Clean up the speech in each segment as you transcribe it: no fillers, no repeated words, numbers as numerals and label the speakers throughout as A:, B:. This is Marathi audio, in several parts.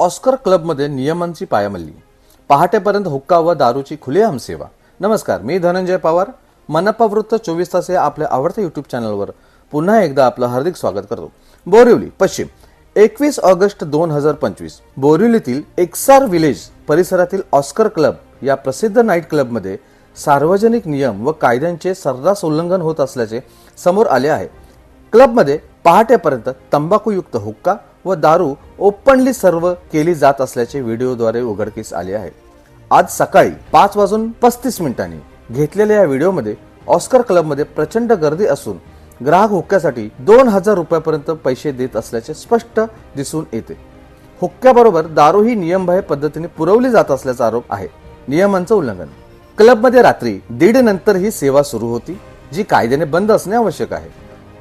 A: ऑस्कर क्लबमध्ये नियमांची पायमल्ली, पहाटेपर्यंत हुक्का व दारूची खुलेआम सेवा। नमस्कार, मी धनंजय पवार, मनपा वृत्त 24 तास या आपल्या आवडत्या यूट्यूब चॅनलवर पुन्हा एकदा आपलं हार्दिक स्वागत करतो। बोरिवली पश्चिम 21 ऑगस्ट 2025 बोरिवलीतील एक्सार विलेज परिसरातील ऑस्कर क्लब या प्रसिद्ध नाईट क्लबमध्ये सार्वजनिक नियम व कायद्यांचे सर्रास उल्लंघन होत असल्याचे समोर आले आहे। क्लबमध्ये पहाटेपर्यंत तंबाखूयुक्त हुक्का व दारू ओपनली सर्व केली जात असल्याचे व्हिडिओद्वारे उघडकीस आले आहे। आज सकाळी 5:35 घेतलेल्या या व्हिडिओमध्ये ऑस्कर क्लबमध्ये प्रचंड गर्दी असून ग्राहक हुक्क्यासाठी 2000 रुपयापर्यंत पैसे देत असल्याचे स्पष्ट दिसून येते। हुक्क्याबरोबर दारू ही नियमबाह्य पद्धतीने पुरवली जात असल्याचा आरोप आहे। नियमांचं उल्लंघन, क्लबमध्ये रात्री 1:30 नंतर ही सेवा सुरू होती, जी कायद्याने बंद असणे आवश्यक आहे।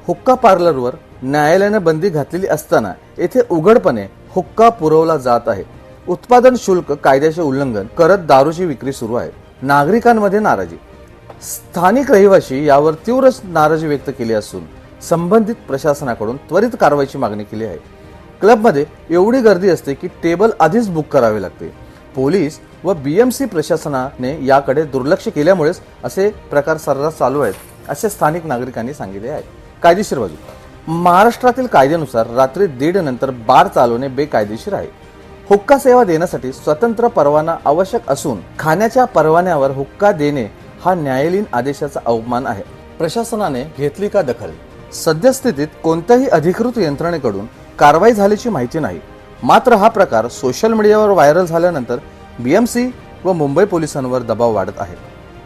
A: हुक्का पार्लरवर न्यायालयाने बंदी घातलेली असताना येथे उघडपणे हुक्का पुरवला जात आहे। उत्पादन शुल्क कायद्याचे उल्लंघन करत दारूची विक्री सुरू आहे। नागरिकांमध्ये नाराजी, स्थानिक रहिवासी यावर तीव्र नाराजी व्यक्त केली असून संबंधित प्रशासनाकडून त्वरित कारवाईची मागणी केली आहे। क्लबमध्ये एवढी गर्दी असते की टेबल आधीच बुक करावे लागते। पोलीस व बीएमसी प्रशासनाने याकडे दुर्लक्ष केल्यामुळेच असे प्रकार सर्रास चालू आहेत, असे स्थानिक नागरिकांनी सांगितले आहे। कायदेशीर बाजू, महाराष्ट्रातील कायद्यानुसार रात्री 1:30 नंतर बार चालवणे बेकायदेशीर आहे। हुक्का सेवा देण्यासाठी स्वतंत्र परवाना आवश्यक असून खाण्याच्या परवान्यावर हुक्का देणे हा न्यायालयीन आदेशाचा अवमान आहे। प्रशासनाने घेतली का दखल? सद्यस्थितीत कोणत्याही अधिकृत यंत्रणेकडून कारवाई झाल्याची माहिती नाही। मात्र हा प्रकार सोशल मीडियावर व्हायरल झाल्यानंतर बीएमसी व मुंबई पोलिसांवर दबाव वाढत आहे।